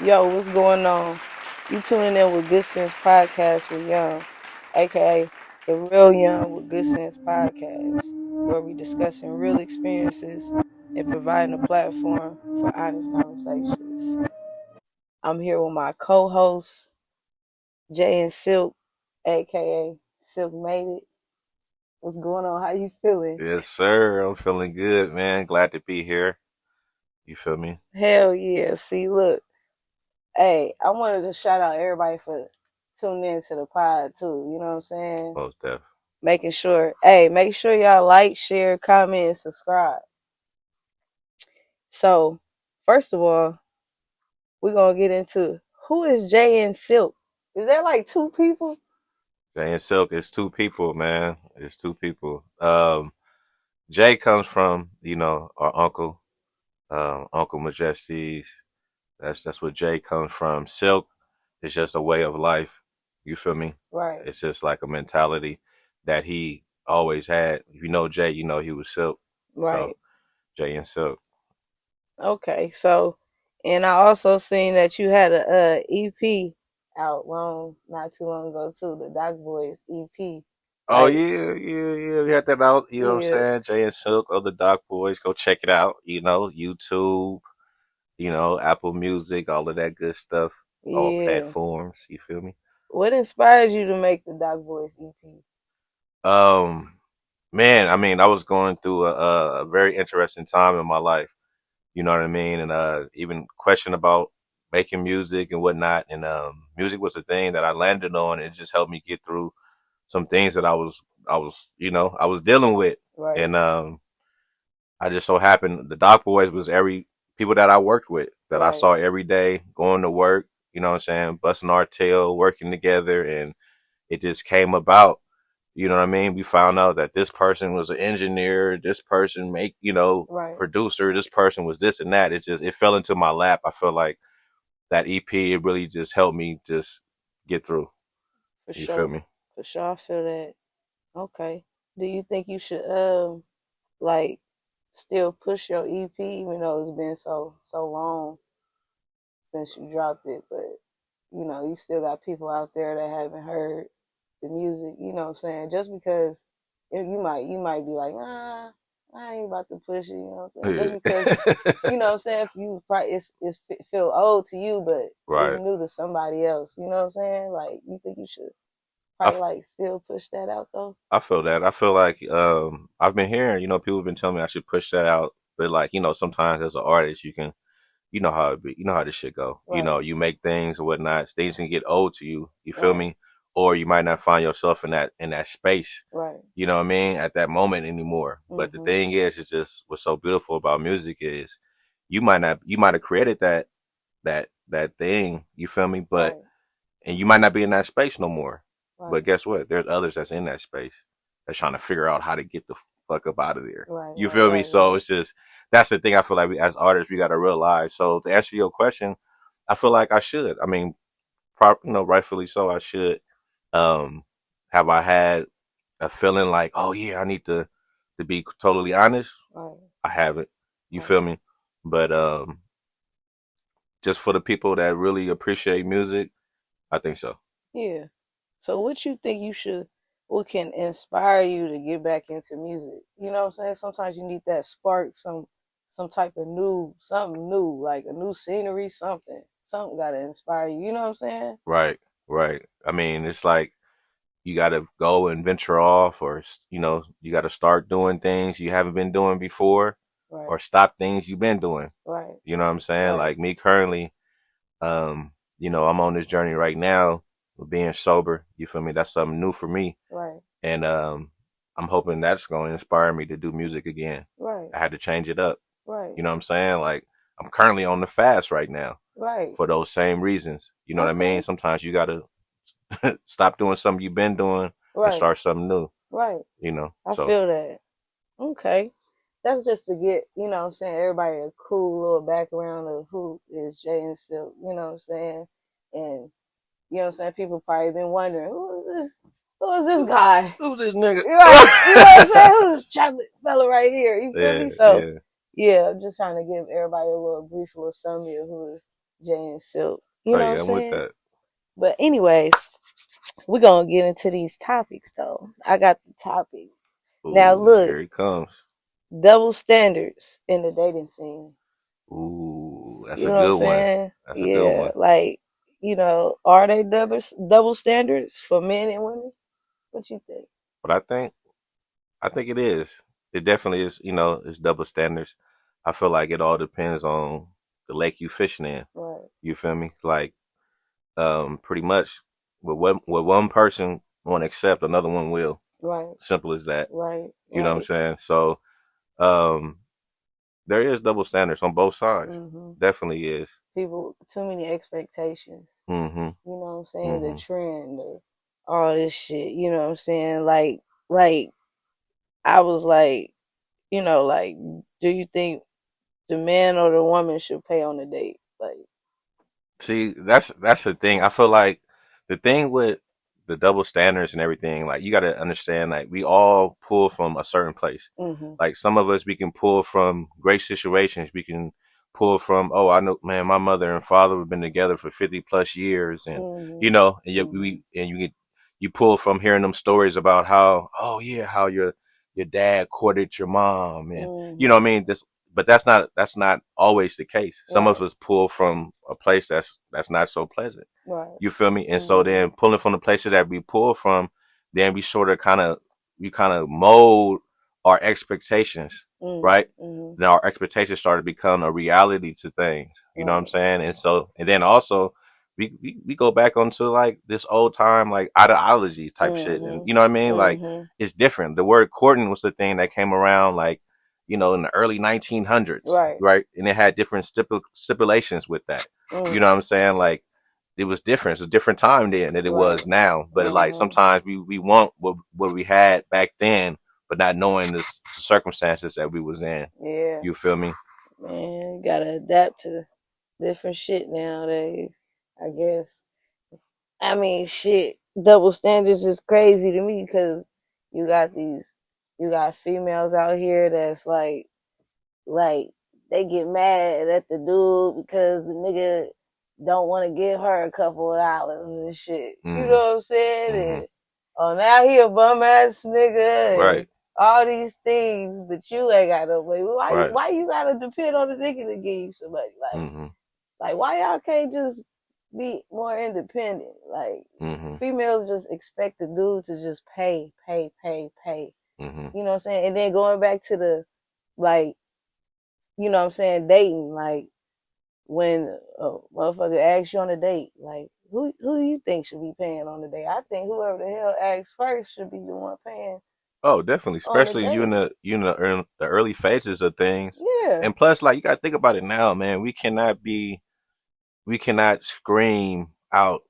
Yo, what's going on? You tuning in with Good Sense Podcast with Young, aka the Real Young with Good Sense Podcast, where we discussing real experiences and providing a platform for honest conversations. I'm here with my co-host JayN.Silk, aka Silk Made It. What's going on? How you feeling? Yes, sir. I'm feeling good, man. Glad to be here. You feel me? Hell yeah! See, look, hey, I wanted to shout out everybody for tuning in to the pod too. You know what I'm saying? Most def. Make sure y'all like, share, comment, and subscribe. So, first of all, we're gonna get into who is JayN.Silk. Is that like two people? JayN.Silk is two people, man. It's two people. Jay comes from, our uncle, Uncle Majesty's. That's what Jay comes from. Silk is just a way of life. You feel me? Right, It's just like a mentality that he always had. If you know Jay, you know he was Silk. So right. JayN.Silk. Okay, so and I also seen that you had a EP out not too long ago too, the Doc Boys EP. Oh Like, yeah. We had that out. You know what I'm yeah, saying? JayN.Silk, other Doc Boys, go check it out. YouTube. Apple Music, all of that good stuff. All yeah. platforms. You feel me? What inspired you to make the Doc Boys EP? Um, man, I mean, I was going through a very interesting time in my life. You know what I mean? And even question about making music and whatnot. And music was a thing that I landed on. And it just helped me get through some things that I was dealing with. Right, And I just so happened the Doc Boys was every people that I worked with that I right, saw every day going to work, you know what I'm saying, busting our tail, working together, and it just came about. You know what I mean? We found out that this person was an engineer, this person right. producer, this person was this and that. It fell into my lap. I feel like that EP it really just helped me just get through. For You feel sure. me? For sure. I feel that. Okay. Do you think you should like still push your EP even though it's been so long since you dropped it, but you still got people out there that haven't heard the music, you know what I'm saying? Just because you might be like, nah, I ain't about to push it, you know what I'm saying? Just Yeah. because you know what I'm saying, if you probably it's feel old to you, but it's Right. new to somebody else, you know what I'm saying? Like you think you should I probably like still push that out though. I feel that. I feel like I've been hearing, people have been telling me I should push that out, but like, sometimes as an artist you can how it be, you know how this shit go. Right, You make things or whatnot, things can get old to you, you feel right, me? Or you might not find yourself in that space, right. you know what I mean, at that moment anymore. But the Mhm. thing is, it's just what's so beautiful about music is you might have created that thing, you feel me? But Right, and you might not be in that space no more. right, But guess what? There's others that's in that space that's trying to figure out how to get the fuck up out of there. right, You right, feel me? right, So right. it's just that's the thing I feel like as artists we got to realize. So to answer your question, I feel like I should. I mean, rightfully so. I should. Um, have I had a feeling like, oh yeah, I need to be totally honest? Right, I haven't. You right. feel me? But just for the people that really appreciate music, I think so. Yeah. So what you think what can inspire you to get back into music? You know what I'm saying? Sometimes you need that spark, some type of something new, like a new scenery, something. Something gotta inspire you. You know what I'm saying? Right, right. I mean, it's like you got to go and venture off, or you got to start doing things you haven't been doing before, Right, or stop things you've been doing. right, You know what I'm saying? right, Like me currently, I'm on this journey right now with being sober. You feel me? That's something new for me, right, and I'm hoping that's going to inspire me to do music again. right, I had to change it up. right, You know what I'm saying? Like I'm currently on the fast right now right. for those same reasons. You know what I mean? Okay. Sometimes you got to stop doing something you've been doing and Right, start something new, right. I So feel that. Okay. That's just to get, you know what I'm saying, everybody a cool little background of who is JayN.Silk, you know what I'm saying? And you know what I'm saying, people probably been wondering, who is this guy? who's this nigga? Right. You know what I'm saying? Who's this chocolate fella right here? You feel Yeah, me? So yeah. yeah, I'm just trying to give everybody a little brief little summary of who is JayN.Silk. You Oh know what I'm yeah, I'm with saying? that. But anyways, we're gonna get into these topics though. I got the topic. Now Ooh, look, here he comes. double standards in the dating scene. Ooh, that's You a know what I'm good one. saying? That's a good Yeah, one. like, are they double standards for men and women? What you think? But I think it is. It definitely is. It's double standards. I feel like it all depends on the lake you fishing in. Right, You feel me? Like, pretty much, what one person won't accept, another one will. right, Simple as that. right, You know what I'm right. saying? So, um, there is double standards on both sides. hmm Definitely is. People, too many expectations. Mhm. You know what I'm saying? The Mhm. trend, all this shit. You know what I'm saying? Like I was like, like, do you think the man or the woman should pay on the date? Like, See, that's the thing. I feel like the thing with the double standards and everything, like you got to understand, like we all pull from a certain place. hmm Like some of us, we can pull from great situations. We can pull from, oh, I know, man, my mother and father have been together for 50 plus years, and hmm and hmm you pull from hearing them stories about how, oh yeah, how your dad courted your mom, and you know what I hmm mean. But that's not always the case. Some of right, us pull from a place that's not so pleasant. right, You feel me? And so hmm then pulling from the places that we pull from, then we sort of kind of mold our expectations, hmm right? hmm Then our expectations start to become a reality to things. You know what I'm right, saying? And then also we go back onto like this old time like ideology type shit. And hmm you know what I mean? Like hmm it's different. The word courting was the thing that came around like, in the early 1900s, right, right? And it had different stipulations with that. You know mm, what I'm saying? Like it was different. It's a different time then than it right, was now. But like hmm sometimes we want what we had back then, but not knowing the circumstances that we was in. yeah, You feel me? man, you gotta adapt to different shit nowadays. I guess. I mean, shit, double standards is crazy to me because you got these, you got females out here that's like they get mad at the dude because the nigga don't want to give her a couple of dollars and shit. You Mm-hmm. know what I'm saying? Mm-hmm. And oh, now he a bum ass nigga and Right. all these things, but you ain't got no money. Why you Right. why you gotta depend on the nigga to give you some money? Mm-hmm. Like why y'all can't just be more independent? Like Mm-hmm. females just expect the dude to just pay, pay, pay, pay. Mm-hmm. You know what I'm saying? And then going back to the like, you know what I'm saying, dating, like when a motherfucker asks you on a date, like who do you think should be paying on the date? I think whoever the hell asks first should be the one paying Oh, definitely. on the Especially you in date. the early phases of things. Yeah. And plus, like you gotta think about it now, man. We cannot scream out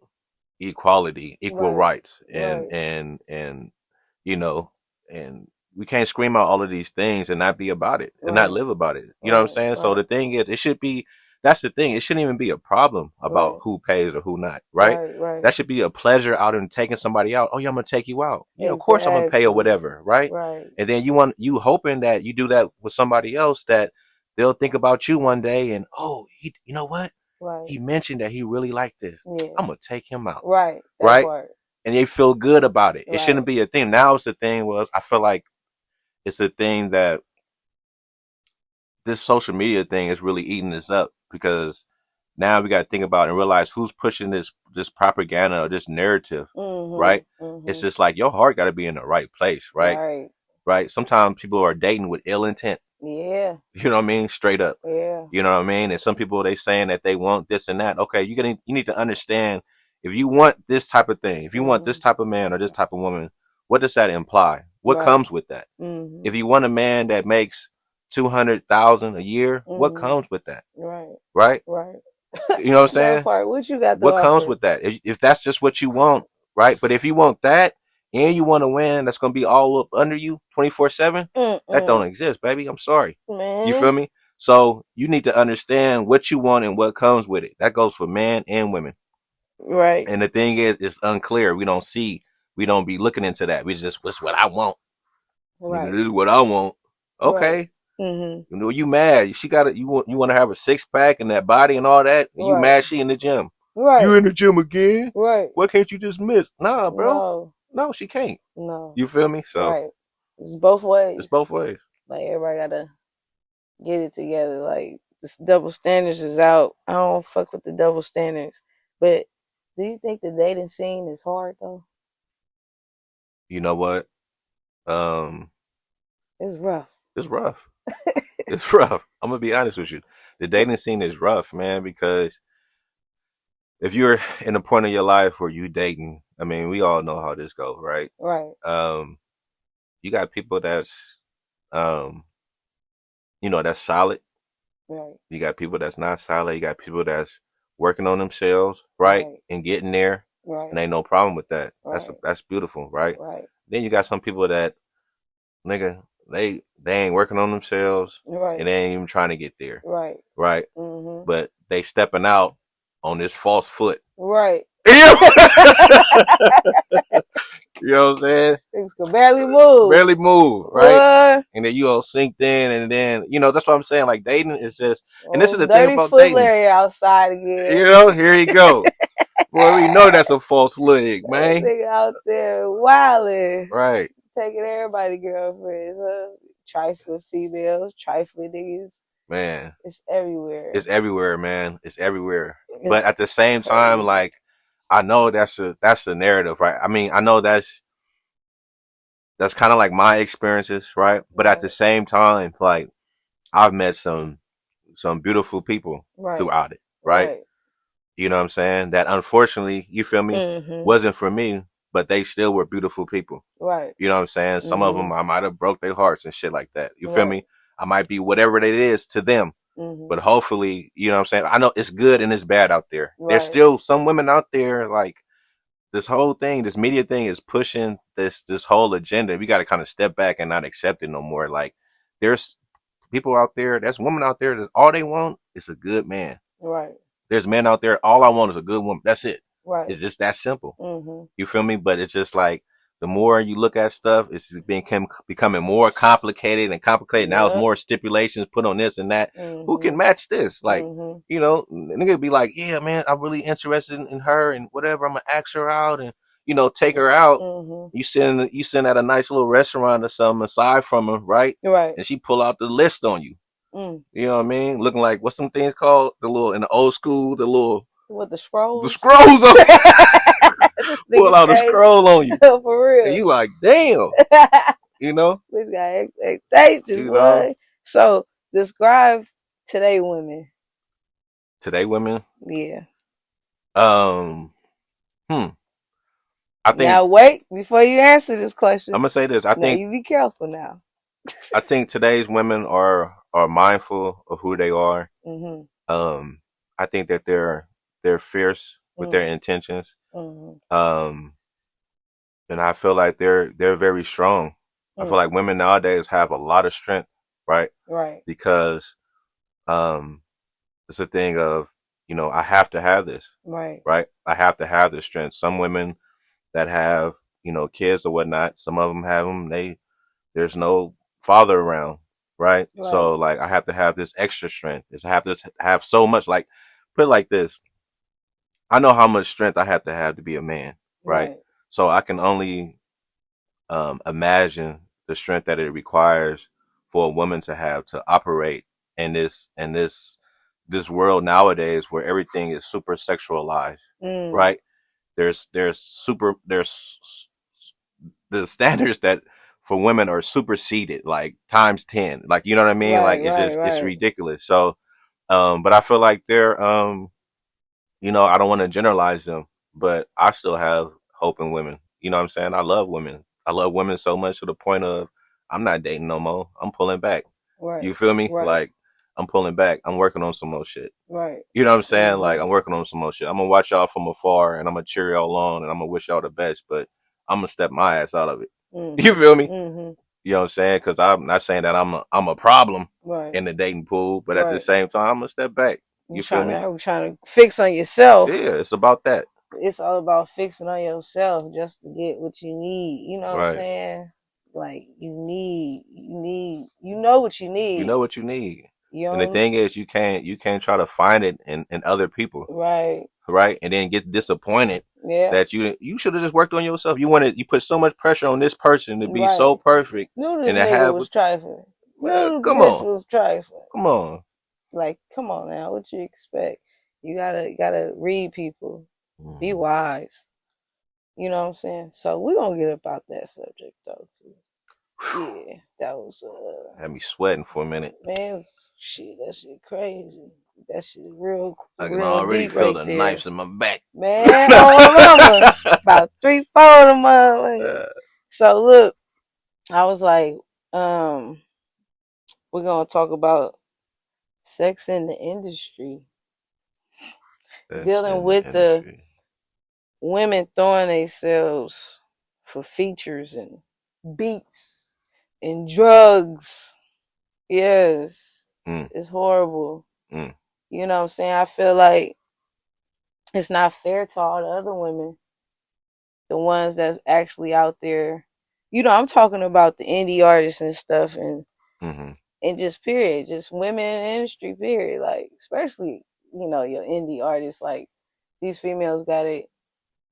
equality, equal Right. rights, and Right. you know, and we can't scream out all of these things and not be about it and not Right. live about it. You know what I'm Right. saying? So Right. the thing is, that's the thing. It shouldn't even be a problem about Right. who pays or who not, right? Right. Right. That should be a pleasure out in taking somebody out. Oh yeah, I'm gonna take you out. Yeah, of course I'm gonna pay or Exactly. whatever, right? Right. And then you hoping that you do that with somebody else that they'll think about you one day and oh, you know what? Right. He mentioned that he really liked this. Yeah. I'm gonna take him out, Right. That right? part. And they feel good about it. It shouldn't Right. be a thing. Now it's the thing was I feel like it's a thing that this social media thing is really eating us up because now we got to think about and realize who's pushing this propaganda or this narrative, Mhm. right? It's Mhm. just like your heart got to be in the right place, right? Right. Right. Sometimes people are dating with ill intent. Yeah. You know what I mean? Straight up. Yeah. You know what I mean? And some people they saying that they want this and that. Okay, you need to understand if you want this type of thing, if you want this Mhm. type of man or this type of woman, what does that imply? What Right. comes with that? Mhm. If you want a man that makes 200,000 a year, what Mhm. comes with that? Right. Right? Right. You know what I'm That saying? part. What you got to What comes offer? with that? If that's just what you want, right? But if you want that and you want a man that's gonna be all up under you 24/7, that don't Mm-mm. exist, baby. I'm sorry. You feel Man. me? So you need to understand what you want and what comes with it. That goes for men and women. Right. And the thing is, it's unclear. We don't be looking into that. We just, what's what I want. Nigga, Right. this is what I want. Right. Okay. Mm-hmm. You know, you mad. She got it. You want to have a 6-pack and that body and all that. And you Right. mad she in the gym. Right. You in the gym again? Right. Why can't you just miss? Nah, bro. No. No, she can't. No. You feel me? So Right. It's both ways. it's both ways. Like everybody gotta get it together. Like this double standards is out. I don't fuck with the double standards. But do you think the dating scene is hard though? You know what? It's rough. It's rough. It's rough. I'm gonna be honest with you. The dating scene is rough, man, because if you're in a point of your life where you dating, I mean, we all know how this goes, right? Right. You got people that's um, that's solid. Right. You got people that's not solid. You got people that's working on themselves, right? And getting there. Right. And ain't no problem with that. Right. That's beautiful, right? Right. Then you got some people that nigga, they ain't working on themselves. Right. And they ain't even trying to get there. Right. Right. Mm-hmm. But they stepping out on this false foot. Right. You know what I'm saying? Things can barely move. Barely move, right? What? And then you all synced in, and then that's what I'm saying. Like dating is just, and this is the thing about dating. Larry outside again. Here you go. Boy, we know that's a false leg, man. Nigga out there wilding, right? Taking everybody girlfriends, trifling females, trifling niggas. Man, it's everywhere. It's everywhere, man. It's everywhere. But at the same time, like, I know that's the narrative, right? I mean, I know that's kind of like my experiences, right? But at the same time, like, I've met some beautiful people throughout it, right? You know what I'm saying? That unfortunately, you feel me, wasn't for me, but they still were beautiful people. Right. You know what I'm saying? Some of them I might have broke their hearts and shit like that. You feel me? I might be whatever it is to them. But hopefully, you know what I'm saying? I know it's good and it's bad out there. There's still some women out there, like, this whole thing, this media thing is pushing this whole agenda. We got to kind of step back and not accept it no more. Like, there's people out there, there's women out there that all they want is a good man. Right. There's men out there, all I want is a good woman. That's it. Right. It's just that simple. You feel me? But it's just like, the more you look at stuff, it's becoming more complicated and complicated. Now it's more stipulations put on this and that. Who can match this? Like, nigga be like, yeah, man, I'm really interested in her and whatever. I'm gonna ask her out and, take her out. You send at a nice little restaurant or something aside from her, right? Right. And she pull out the list on you. You know what I mean? Looking like, what's some things called? In the old school, what, the scrolls? The scrolls on pull out a scroll on you. For real. And you like, damn. Which got expectations, boy. So describe today women. Today women? Yeah. I think. Now wait, before you answer this question, I'm gonna say this. I think you be careful now. I think today's women are mindful of who they are. I think that they're fierce with their intentions. And I feel like they're very strong. I feel like women nowadays have a lot of strength, right? Right. Because it's a thing of, I have to have this. Right. Right. I have to have this strength. Some women that have, kids or whatnot, some of them have them, there's no father around. Right? So like, I have to have this extra strength. I have to have so much, like, put it like this. I know how much strength I have to be a man. Right. So I can only imagine the strength that it requires for a woman to have to operate in this world nowadays where everything is super sexualized, right? There's the standards that for women are superseded, like times 10, like, you know what I mean? Like, it's just it's ridiculous. So, but I feel like they're, I don't want to generalize them, but I still have hope in women. You know what I'm saying? I love women. I love women so much to the point of, I'm not dating no more. I'm pulling back. Right. You feel me? Right. Like, I'm pulling back. I'm working on some more shit. Right. You know what I'm saying? Like, I'm working on some more shit. I'm going to watch y'all from afar and I'm going to cheer y'all on and I'm going to wish y'all the best, but I'm going to step my ass out of it. You feel me? You know what I'm saying? Because I'm not saying that I'm a problem in the dating pool, but at the same time, I'm going to step back. You feel me? I'm trying to fix on yourself. Yeah, it's about that. It's all about fixing on yourself just to get what you need. You know what I'm saying? like you know what you need. You know what you need. You And the don't, thing is, you can't try to find it in other people, right. right? And then get disappointed Yeah. that you should have just worked on yourself. You put so much pressure on this person to be Right. so perfect Knew and this to nigga have, was trifling. well, Knew the come bitch on, was trifling. come on. Like, come on now, what you expect? You gotta read people. Be wise. You know what I'm saying? So we're gonna get about that subject though. Yeah, that was Had me sweating for a minute. man, shit, that shit crazy. That shit real I can real already deep feel right the there. knives in my back. Man, oh my mama. About 3-4 of them motherfuckers. So look, I was like, we're gonna talk about sex in the industry. That's Dealing in the with the industry. women throwing themselves for features and beats and drugs. Yes. Mm, It's horrible. mm, You know what I'm saying? I feel like it's not fair to all the other women, the ones that's actually out there. You know, I'm talking about the indie artists and stuff mm-hmm. and just period, just women in the industry, period. Like, especially, your indie artists, like these females got it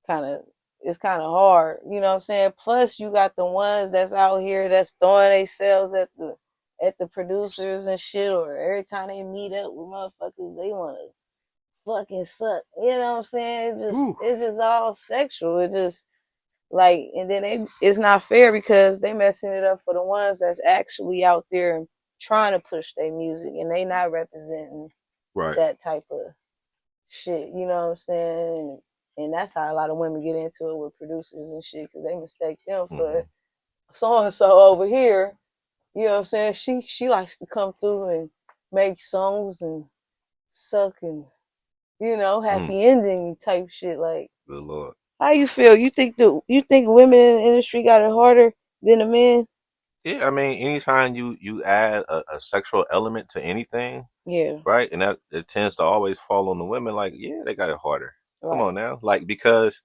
kind of, it's kind of hard, you know what I'm saying? Plus you got the ones that's out here that's throwing themselves at the producers and shit, or every time they meet up with motherfuckers, they want to fucking suck. You know what I'm saying? It's just all sexual. It just like, and then it's not fair because they messing it up for the ones that's actually out there trying to push their music and they not representing Right. that type of shit. You know what I'm saying? And that's how a lot of women get into it with producers and shit because they mistake them for so and so over here. You know what I'm saying? She likes to come through and make songs and suck and happy ending type shit. Like, good Lord. how you feel? You think women in the industry got it harder than the men? Yeah, I mean, anytime you add a sexual element to anything, Yeah. right, and that it tends to always fall on the women. Like, yeah, they got it harder. Come on Right. now, like because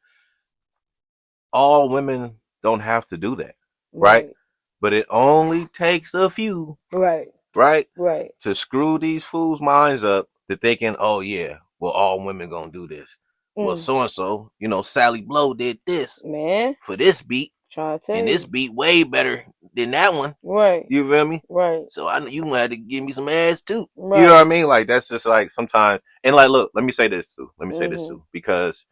all women don't have to do that, right? Right. But it only takes a few, Right. right, Right. to screw these fools' minds up to thinking, oh yeah, well all women gonna do this. Well, so and so, Sally Blow did this Man, for this beat, trying to tell and this you. beat way better than that one. Right. You feel me? Right. So I know you gonna have to give me some ass too. Right. You know what I mean? Like that's just like sometimes, and like, look, let me say this too. Because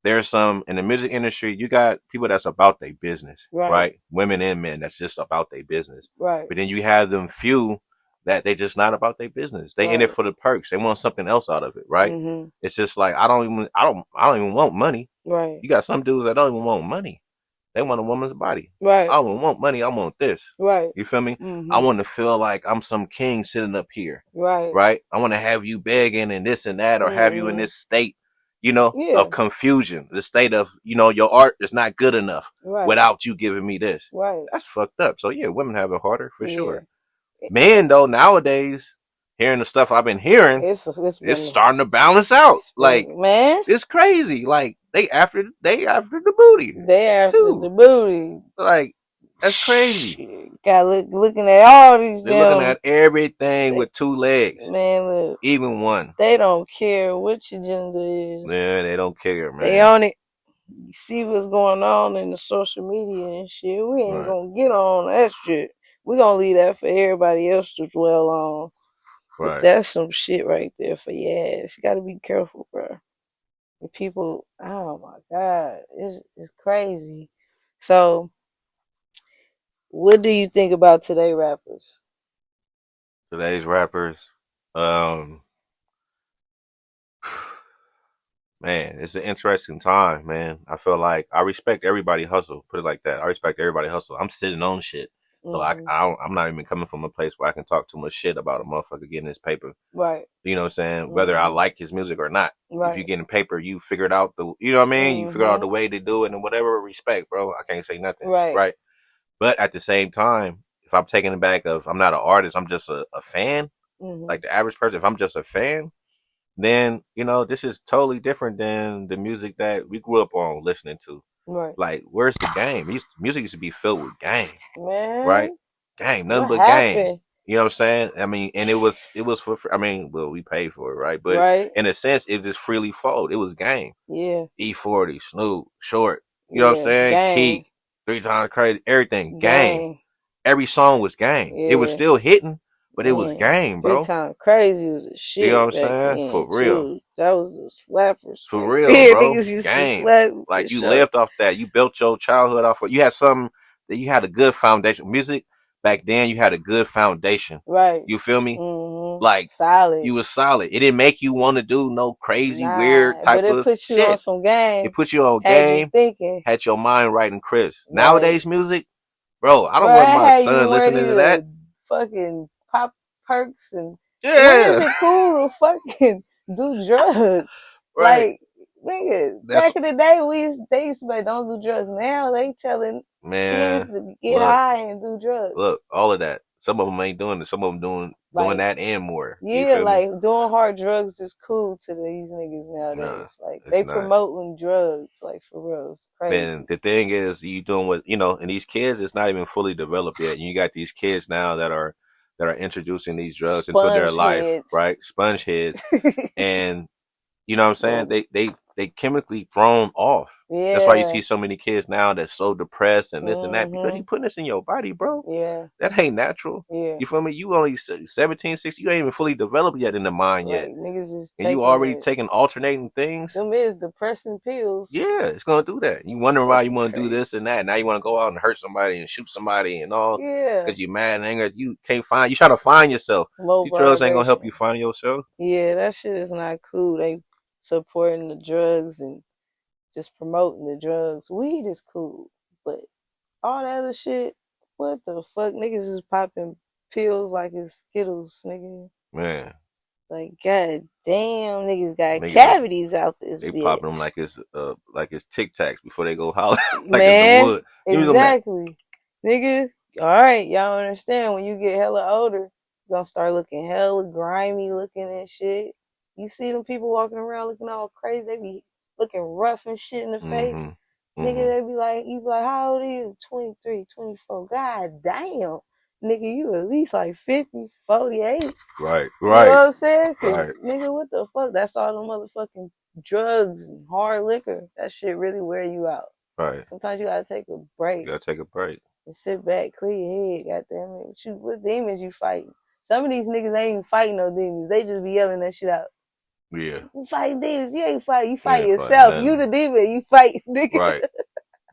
there's some in the music industry. You got people that's about their business, right? Women and men that's just about their business. Right. But then you have them few that they just not about their business. They in it for the perks. They want something else out of it, right? It's just like I don't even want money. Right. You got some dudes that don't even want money. They want a woman's body. Right. I don't want money. I want this. Right. You feel me? I want to feel like I'm some king sitting up here. Right. Right. I want to have you begging and this and that, or have you in this state, of confusion, the state of, your art is not good enough without you giving me this. Right. That's fucked up. So yeah, women have it harder for sure. Men though, nowadays, hearing the stuff I've been hearing, it's starting to balance out. Like, man, it's crazy. Like they after the booty. They after the booty. Like, that's crazy. Got looking at all these. They're looking at everything with two legs. Man, look. Even one. They don't care what your gender is. Yeah, they don't care, man. They on it. You see what's going on in the social media and shit. We ain't gonna get on that shit. We gonna leave that for everybody else to dwell on. Right. But that's some shit right there for your ass. You gotta be careful, bro. The people, oh my God, it's crazy. So, what do you think about today's rappers? Today's rappers, man, it's an interesting time, man. I feel like I respect everybody hustle. Put it like that. I respect everybody hustle. I'm sitting on shit, so I'm not even coming from a place where I can talk too much shit about a motherfucker getting his paper. Right. You know what I'm saying? Whether I like his music or not. Right. If you getting paper, you figured out you know what I mean? You figured out the way to do it and whatever. Respect, bro. I can't say nothing. Right. But at the same time, if I'm taking it back of I'm not an artist, I'm just a fan. Like the average person, if I'm just a fan, then, this is totally different than the music that we grew up on listening to. Right. Like, where's the game? Music used to be filled with game, right? Man, Game, nothing what but game. happened? You know what I'm saying? I mean, and it was for, I mean, well, we paid for it, right? But Right. in a sense, it just freely flowed. It was game. Yeah. E40, Snoop, Short. You know what I'm Yeah. saying? Gang. Keek, 3 Times Crazy, everything. Game. Gang. Every song was game. It was Yeah. still hitting, but it was Man. game, Three bro. Times Crazy was a You know what shit I'm back saying? then. For real. True. That was the slappers For right real, there. bro. Niggas used to Game. slap for Like, you sure. lived off that. You built your childhood off of. You had something that you had a good foundation. Music back then, you had a good foundation. Right. You feel me? Mm-hmm. Like, Solid. you was solid. It didn't make you want to do no crazy, weird Nah. But type it of put you on shit. some game. It put you on Had you game, thinking. had your mind right and crisp. Right. Nowadays, music, bro, I don't Bro, want I my had you son listening ready to that. to fucking pop perks and when is Yeah. it cool to fucking do drugs? Right. Like, nigga, That's, back in the day they used to be like, don't do drugs. Now they telling kids man, to get look, high and do drugs. all of that. Some of them ain't doing it. Some of them doing Like, that and more. You yeah, feel me? like doing hard drugs is cool to these niggas Nah, nowadays. Like it's they not. promoting drugs, like for real. It's Man, crazy. the thing is, you doing what and these kids, it's not even fully developed yet. And you got these kids now that are introducing these drugs into their Sponge life, heads. right? Sponge heads, and you know what I'm saying? Well, They chemically thrown off. That's why you yeah. see so many kids now that's so depressed and this and that because you Mhm. putting this in your body, bro. Yeah. That ain't natural. Yeah. You feel me? You only 17, 16. You ain't even fully developed yet in the mind yet. Like niggas is And you taking already it. taking alternating things. Them is depressing pills. Yeah, it's gonna do that. You It's wondering why you fucking want to do crazy. this and that. Now you want to go out and hurt somebody and shoot somebody and all Yeah. because you mad and angry. You can't find. You try to find yourself. Low These drugs ain't gonna help you vibration. find yourself. Yeah, that shit is not cool. They supporting the drugs and just promoting the drugs. Weed is cool, but all that other shit, what the fuck? Niggas is popping pills like it's Skittles, nigga. Man, Like, god damn, niggas got niggas, cavities out this they bitch. popping them like it's Tic Tacs before they go holler like it's the Man, wood. Give me some of that. exactly. Nigga, alright, y'all understand when you get hella older, you gonna start looking hella grimy looking and shit. You see them people walking around looking all crazy, they be looking rough and shit in the face. Mm-hmm. Nigga, Mm-hmm. they be like, you be like, how old are you? 23, 24. God damn. Nigga, you at least like 50, 48. Right. You know what Right. I'm saying? Right. Cause nigga, what the fuck? That's all the motherfucking drugs and hard liquor. That shit really wear you out. Right. Sometimes you gotta take a You break gotta take a break. and sit back, clear your head. Goddamn it, what demons you fighting? Some of these niggas ain't even fighting no demons. They just be yelling that shit out. Yeah. You fighting demons? You ain't fighting. You You fight ain't fighting yourself. You nothing. the demon. You fight, nigga. Right.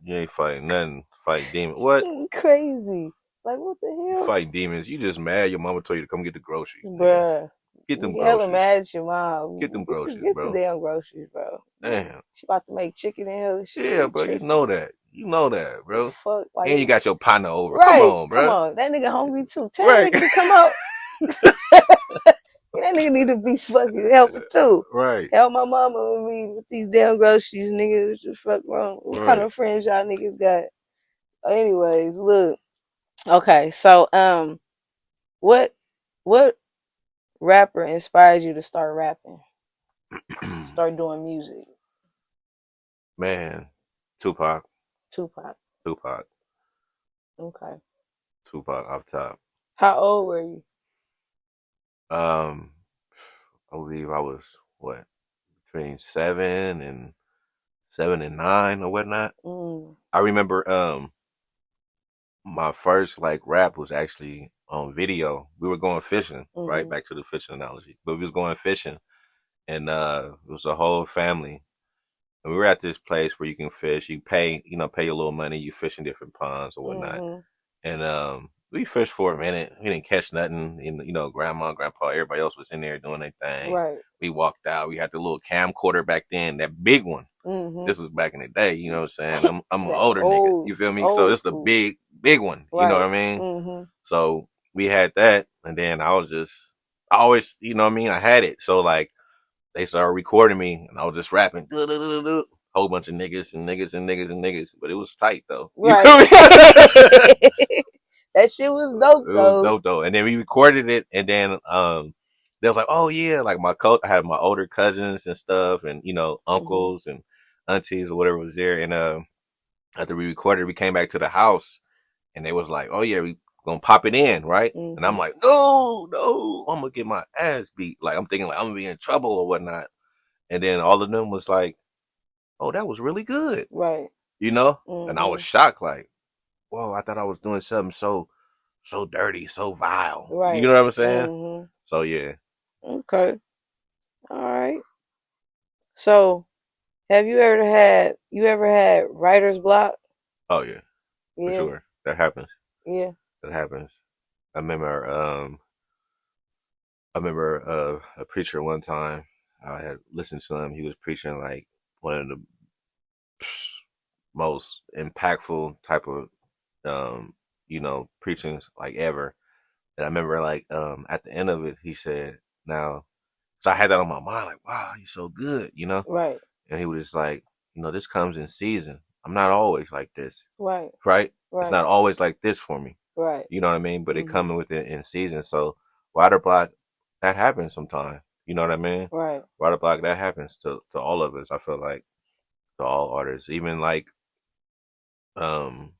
You ain't fighting nothing. Fight demons. What? Crazy. Like what the You hell, fight demons. You just mad your mama told you to come get the groceries, nigga. bruh? Get them You hella groceries. mad at your mom. Get them groceries, Get the bro. damn groceries, bro. Damn. She about to make chicken and hell shit. Yeah, You bro. You tripping? know that. You know that, The bro. fuck? Like, And you got your partner over. Come right? on, Come bro. on, that nigga hungry too. Tell that Right. nigga to come out. That nigga need to be fucking helping too. Right. Help my mama with me with these damn groceries, nigga. What the fuck wrong? What kind Right. of friends y'all niggas got? Anyways, look. Okay, so what what rapper inspired you to start rapping? Start doing music? Man. Tupac. Tupac. Tupac. Okay. Tupac off top. How old were you? Um, I believe I was what between 7 and 9 or whatnot. Mm. I remember my first like rap was actually on video. We were going fishing, right? Mm-hmm. Back to the fishing analogy. But we was going fishing and it was a whole family. And we were at this place where you can fish. You pay, pay your little money, you fish in different ponds or whatnot. Mm-hmm. And we fished for a minute. We didn't catch nothing. And grandma, grandpa, everybody else was in there doing their thing. Right. We walked out. We had the little camcorder back then, that big one. Mm-hmm. This was back in the day, you know what I'm saying? I'm an That older nigga. old, You feel me? So old it's the school. big one. You know Right. what I mean? Mm-hmm. So we had that, and then I always, you know what I mean? I had it. So like they started recording me, and I was just rapping, whole bunch of niggas and niggas and niggas and niggas, but it was tight though. You Right. feel me? That shit was dope It was though. dope though. And then we recorded it, and then they was like, oh yeah, like I had my older cousins and stuff, and Mm-hmm. uncles and aunties or whatever was there, and after we recorded, we came back to the house and they was like, "Oh yeah, we gonna pop it in, right?" Mm-hmm. And I'm like, "No, I'm gonna get my ass beat." Like I'm thinking like I'm gonna be in trouble or whatnot. And then all of them was like, "Oh, that was really good," Right. you know. And I was Mm-hmm. shocked, like, "Whoa, I thought I was doing something so dirty, so vile." You Right. know what I'm saying? Mm-hmm. So yeah. Okay. All right. So, have you ever had writer's block? Oh yeah, for Yeah. sure. That happens. Yeah. That happens. I remember a preacher one time. I had listened to him. He was preaching like one of the most impactful type of preachings like ever. And I remember like at the end of it he said, now, so I had that on my mind, like, wow, you're so good, you know? Right. And he was just like, this comes in season. I'm not always like this. Right. Right? It's Right. not always like this for me. Right. You know what I mean? But it Mm-hmm. coming with it in season. So water block, that happens sometimes. You know what I mean? Right. Water block, that happens to all of us. I feel like to all artists, even like um,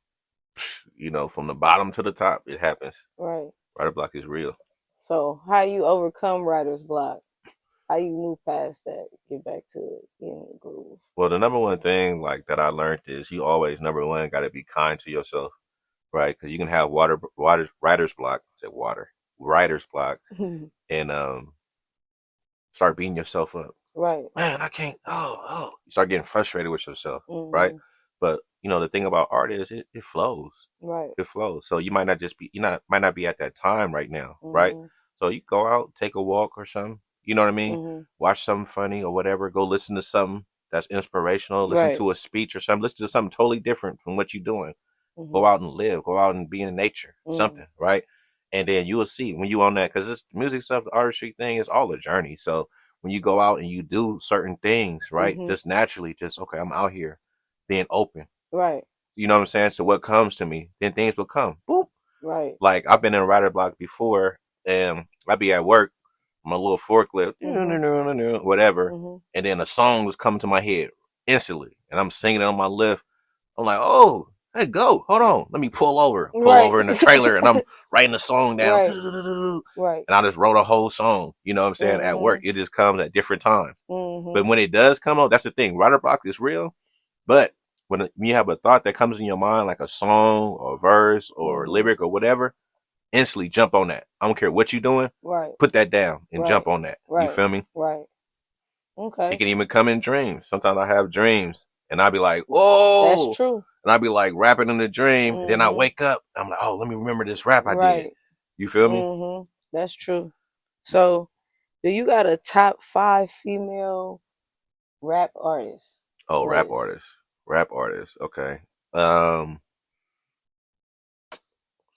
from the bottom to the top, it happens. Right. Water block is real. So, how you overcome writer's block? How you move past that? Get back to the groove. Well, the number one thing like that I learned is you always number one got to be kind to yourself, right? Because you can have writer's block, say water, writer's block, and start beating yourself up. Right. Man, I can't. Oh. You start getting frustrated with yourself, right? Mm-hmm. But the thing about art is it flows. Right. It flows. So you might not might not be at that time right now, right? Mm-hmm. So you go out, take a walk or something. You know what I mean? Mm-hmm. Watch something funny or whatever. Go listen to something that's inspirational. Listen Right. to a speech or something. Listen to something totally different from what you're doing. Mm-hmm. Go out and live. Go out and be in nature. Mm-hmm. Something, right? And then you will see when you on that, because this music stuff, the artistry thing is all a journey. So when you go out and you do certain things, right? Mm-hmm. Just naturally, okay, I'm out here being open. Right. You know what I'm saying? So what comes to me, then things will come. Boop. Right. Like I've been in a writer block before, and I'd be at work, my little forklift, whatever, Mm-hmm. and then a song was coming to my head instantly, and I'm singing it on my lift. I'm like, oh, hey, go, hold on, let me pull over Right. in the trailer, and I'm writing the song down, Right. Right. and I just wrote a whole song. You know what I'm saying? At work, Mm-hmm. it just comes at different times. Mm-hmm. But when it does come out, that's the thing. Writer block is real, but when you have a thought that comes in your mind, like a song or a verse or Mm-hmm. lyric or whatever, instantly jump on that. I don't care what you're doing. Right. Put that down and Right. jump on that. Right. You feel me? Right. Okay. It can even come in dreams. Sometimes I have dreams and I'll be like, whoa. That's true. And I'll be like rapping in the dream. Mm-hmm. And then I wake up. I'm like, oh, let me remember this rap I Right. did. You feel me? Mm-hmm. That's true. So, do you got a top 5 female rap artists? Oh, rap list? artists. Rap artists. Okay.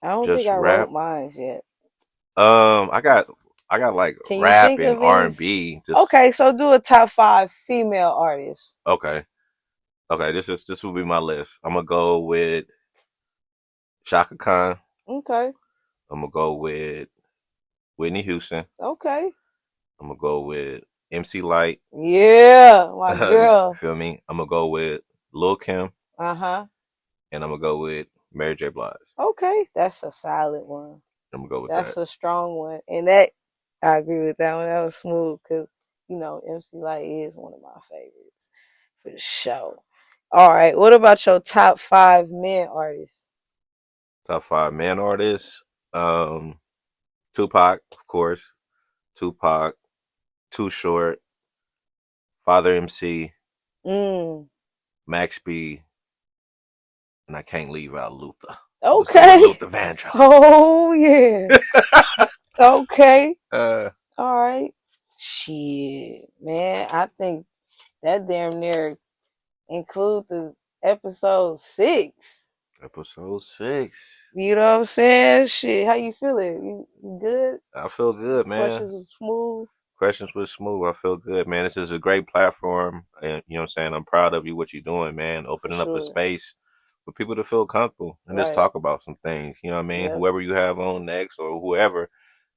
I don't Just think I rap. wrote mine yet. I got like Can you rap think and of R any? and B. Just Okay, so do a top 5 female artists. okay. Okay, this will be my list. I'm gonna go with Shaka Khan. Okay. I'm gonna go with Whitney Houston. Okay. I'm gonna go with MC Light. Yeah, my girl. Feel me? I'm gonna go with Lil Kim. Uh-huh. And I'm gonna go with Mary J. Blige. Okay, that's a solid one. I'm gonna go with That's that. a strong one. And that, I agree with that one. That was smooth because, MC Light is one of my favorites for the show. All right, what about your top 5 men artists? Top 5 man artists. Tupac, of course. Tupac, Too Short, Father MC, Max B, and I can't leave out Luther. Okay. Luther Vandross. Oh yeah. Okay. Uh, All right. Shit, man. I think that damn near include the episode 6. Episode 6. You know what I'm saying? Shit, how you feeling? You good? I feel good, man. Questions was smooth. Questions were smooth. I feel good, man. This is a great platform, and you know what I'm saying. I'm proud of you, what you're doing, man. Opening up a space for people to feel comfortable and just talk about some things. You know what I mean? Yep. Whoever you have on next or whoever,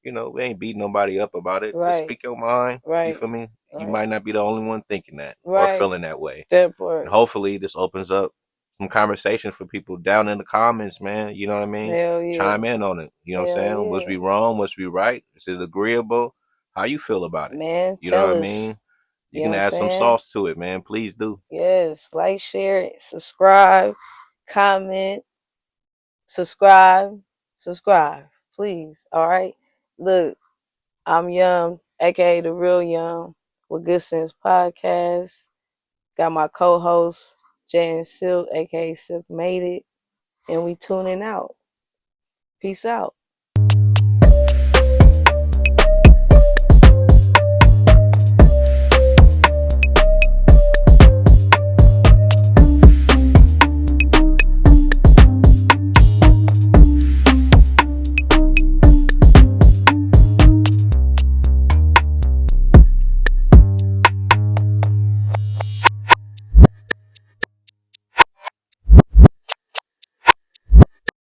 we ain't beating nobody up about it. Just speak your mind. You feel me? You might not be the only one thinking that or feeling that way. That part. And hopefully, this opens up some conversation for people down in the comments, man. You know what I mean? Hell yeah. Chime in on it. You know what I'm Hell saying? Was yeah. we wrong? Was we right? Is it agreeable? How you feel about it? Man, You know tell what I us. mean? You You know can what I'm add some saying? sauce to it, man. Please do. Yes. Like, share, subscribe, comment, subscribe, subscribe. Please. All right. Look, I'm Young, aka the Real Young, with Good Sense Podcast. Got my co-host JayN.Silk, aka Silk Made It, and we tuning out. Peace out.